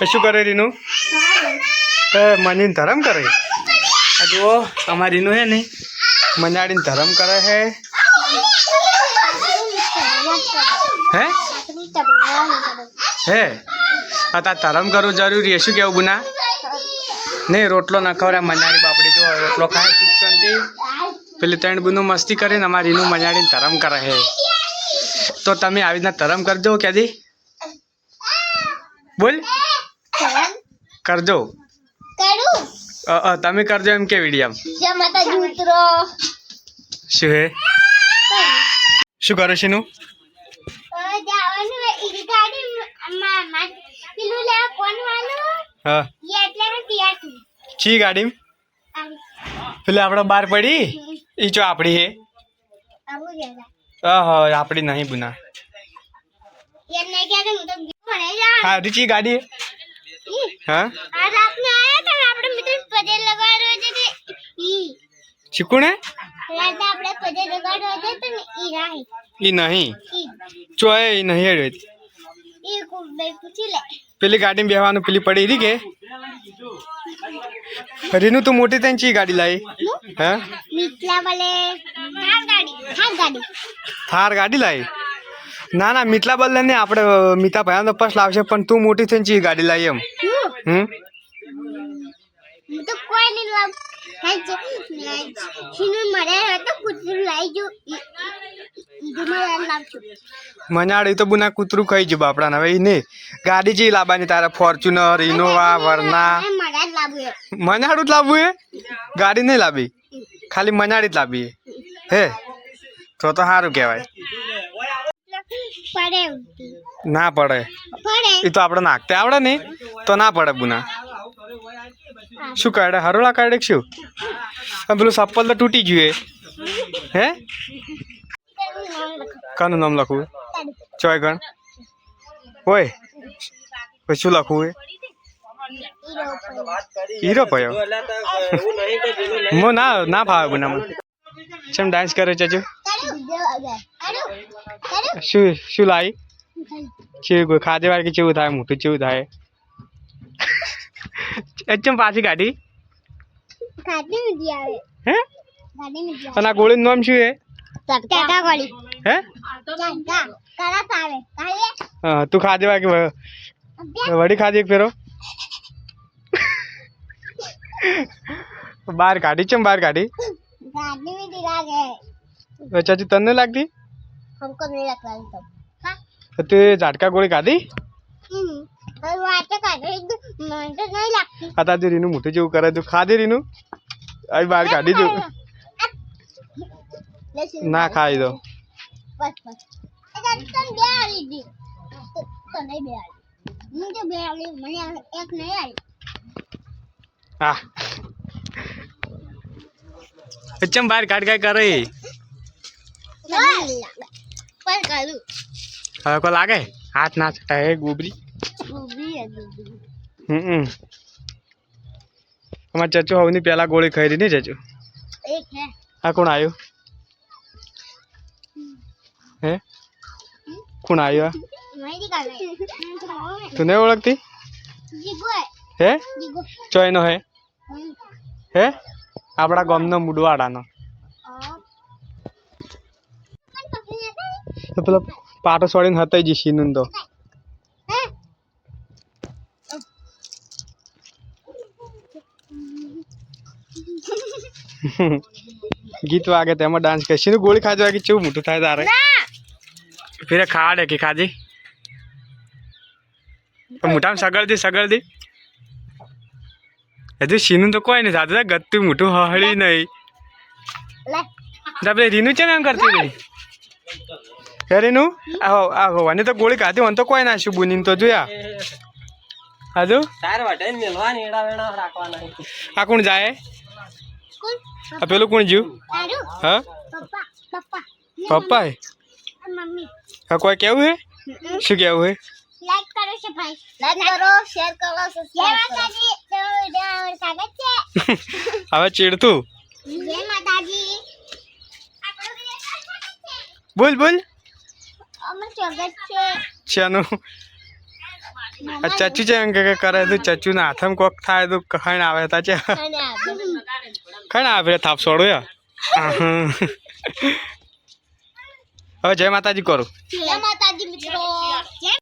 શું કરે રીનું? મનીને ધરમ કરે. આ જુઓ અમારી રીનું હે ને મનાડીને ધરમ કરે હે. હે હે આ તાર ધરમ કરવું જરૂરી હે. શું કેવું ગુના? નહીં રોટલો ન ખવડાય મનાડી બાપડી. જો રોટલો ખાય સુખ શાંતિ. પેલી ત્રણ બુનું મસ્તી કરીને અમારી રીનું મનાડીને ધરમ કરે હે. તો તમે આવી રીતના ધરમ કરજો ક્યાંથી? બોલ કરજો. તમે કરજો એમ કે વિડીયો. શું હે? શું કરો છે નું? હા ચી ગાડી પેલે આપડે બહાર પડી ઈ ચો આપડી હે. આપડી નહીં બુના. હા રીચી ગાડી હે. હા ચીકુને ઈ નહીં ચો એ નહીં હેડ. પેલી ગાડી બેહવાનું પેલી પડી રહી કે રીનું તું મોટી થઈને ચી ગાડી લાવી? હા થાર ગાડી લાવી? ના ના મીટલા બદલે ને આપણે મીતા ભાઈ તો પસ લાવશે પણ તું મોટી થઈને ચી ગાડી લાવી એમ? મનાડી તો બુના કૂતરું ખાઈ જ બાપડા. હવે એ નહીં ગાડી ચી લાવવાની તારે? Fortuner, Innova, વરના? મનાડું જ લાવવું હે? ગાડી નહીં લાવી, ખાલી મનાડી જ લાવી હે? તો સારું કહેવાય. ના પડે એ તો આપણે નાખતે આવડે નહીં તો ના પડે બુના. શું કાઢે? હરોળા કાઢે શું? પેલું ચપ્પલ તો તૂટી ગયું હે? કાનું નામ લખવું? ચોય ગણ હોય શું લખવું હે? હીરો પયો મો ના ભાવે બુનામાં. ચમ ડાન્સ કરે ચાચુ? શું લાવી? ચેવું ખાધે વાર કે ચેવું થાય? મોટું ચેવું થાય? ચમ પાછી કાઢી હે? અને આ ગોળીનું નામ શું હે? હે હા તું ખાધે વાર કે વડી ખાધી એક ફેરો બહાર કાઢી? ચમ બહાર કાઢી? ચાચી તને લાગતી? તે ઝાટકા ગોળી ખાધી? હતા રીનું મોટું જેવું કરે તું ખાધી રીનું? આવી બહાર કાઢી તું ના ખાઈ દો. હા ચમ બહાર કાઢ કાઢ કરે? હવે કોઈ લાગે હાથ ના છટાય ગોબરી. અમારે ચચુ હવની પેલા ગોળી ખાઈ રહી ને ચચુ. આ કોણ આવ્યું હે? કોણ આવ્યું? તું નહીં ઓળખતી હે? ચોયનો હે? હે આપણા ગામનો મુડવાડાનો. પેલો પાટો છોડીને હતાઈ જઈશી નું તો. ગીત વાગે તેમાં ડાન્સ કરે. શીનું ગોળી ખાધી વાગે કેવું મોટું થાય તારે? ફેરે ખાડે કે ખાધી મોટામાં સગળદી હજુ શીનું તો કોઈ નહીં થતું. ગત્તું મોટું હળી નહીં. આપણે રીનું છે ને એમ કરતી રહી હે રીનું? આને તો ગોળી ખાધી મને તો કોઈ ના શું બુની તો જોયા હજુ. આ કોણ જાય? આ પેલું કોણ જ્યું? હા પપ્પા હા કોઈ કેવું હે? શું કેવું હે? લાઈક કરો છે ભાઈ, લાઈક કરો, શેર કરો, સબસ્ક્રાઇબ કરો. હવે ચીડતું જય માતાજી. બોલ બોલ અમર સ્વાગત છે. ચાનું આ ચચુ છે એમ કે કરે તું ચચુ ના હાથમાં કોક થાય તો ખાઈને આવે તા છે ખાઈને આવે થાપ છોડો યાર હવે જય માતાજી કરો જય માતાજી મિત્રો.